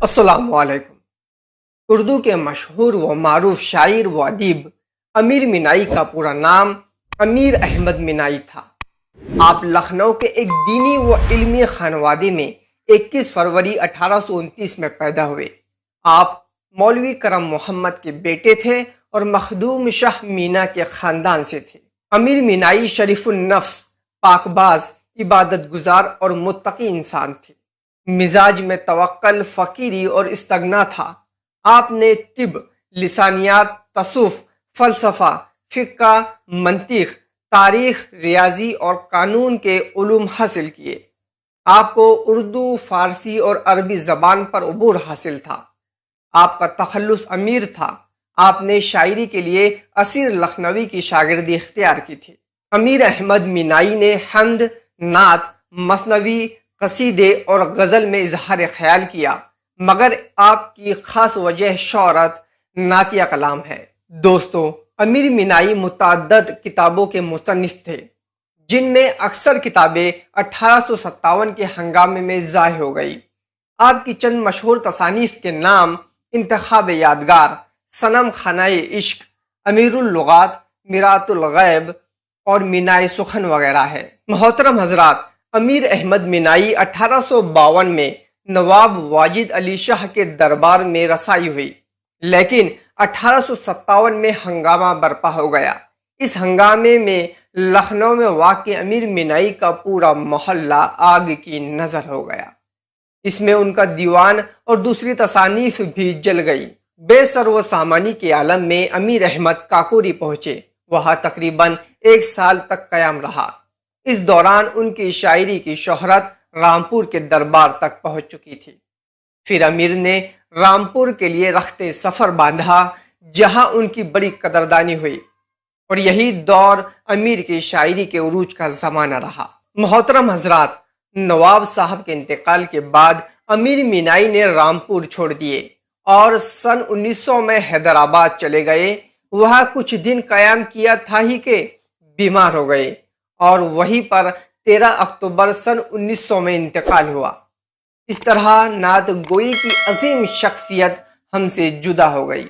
अस्सलाम वालेकुम। उर्दू के मशहूर व मारूफ शायर व अदीब अमीर मीनाई का पूरा नाम अमीर अहमद मीनाई था। आप लखनऊ के एक दीनी व इल्मी खानवादे में 21 फरवरी 1829 में पैदा हुए। आप मौलवी करम मोहम्मद के बेटे थे और मखदूम शाह मीना के ख़ानदान से थे। अमीर मीनाई शरीफुन नफ्स, पाकबाज, इबादत गुजार और मुत्तकी इंसान थे। मिजाज में तवक्कल, फ़कीरी और इस्तगना था। आपने तिब, लिसानियात, तसूफ़, फ़लसफ़ा, फ़िक़्ह, मंतिक़, तारीख़, रियाजी और कानून के उलूम हासिल किए। आपको उर्दू, फ़ारसी और अरबी ज़बान पर अबूर हासिल था। आपका तखल्लुस अमीर था। आपने शायरी के लिए असीर लखनवी की शागिर्दी इख्तियार की थी। अमीर अहमद मीनाई ने हम्द, नात, मसनवी, कसीदे और गज़ल में इजहार ख्याल किया, मगर आपकी ख़ास वजह शोहरत नातिया कलाम है। दोस्तों, अमीर मीनाई मुतअद्दिद किताबों के मुसन्निफ़ थे, जिनमें अक्सर किताबें 1857 के हंगामे में ज़ाय हो गई। आपकी चंद मशहूर तसानीफ़ के नाम इंतखाब यादगार, सनम खानाए इश्क, अमीरुल लुगात, मिरातुल गैब और मीनाए सुखन वगैरह है। मोहतरम हजरात, अमीर अहमद मीनाई 1852 में नवाब वाजिद अली शाह के दरबार में रसाई हुई, लेकिन 1857 में हंगामा बरपा हो गया। इस हंगामे में लखनऊ में वाक़ अमीर मीनाई का पूरा मोहल्ला आग की नज़र हो गया। इसमें उनका दीवान और दूसरी तसानीफ भी जल गई। बेसर व सामानी के आलम में अमीर अहमद काकोरी पहुँचे। वहाँ तकरीबन 1 साल तक क़याम रहा। इस दौरान उनकी शायरी की शोहरत रामपुर के दरबार तक पहुँच चुकी थी। फिर अमीर ने रामपुर के लिए रखते सफ़र बांधा, जहाँ उनकी बड़ी कदरदानी हुई, और यही दौर अमीर की शायरी के उरूज का ज़माना रहा। मोहतरम हजरात, नवाब साहब के इंतकाल के बाद अमीर मीनाई ने रामपुर छोड़ दिए और सन 1900 में हैदराबाद चले गए। वहाँ कुछ दिन क़याम किया था ही कि बीमार हो गए और वहीं पर 13 अक्टूबर सन 1900 में इंतकाल हुआ। इस तरह नात गोई की अजीम शख्सियत हमसे जुदा हो गई।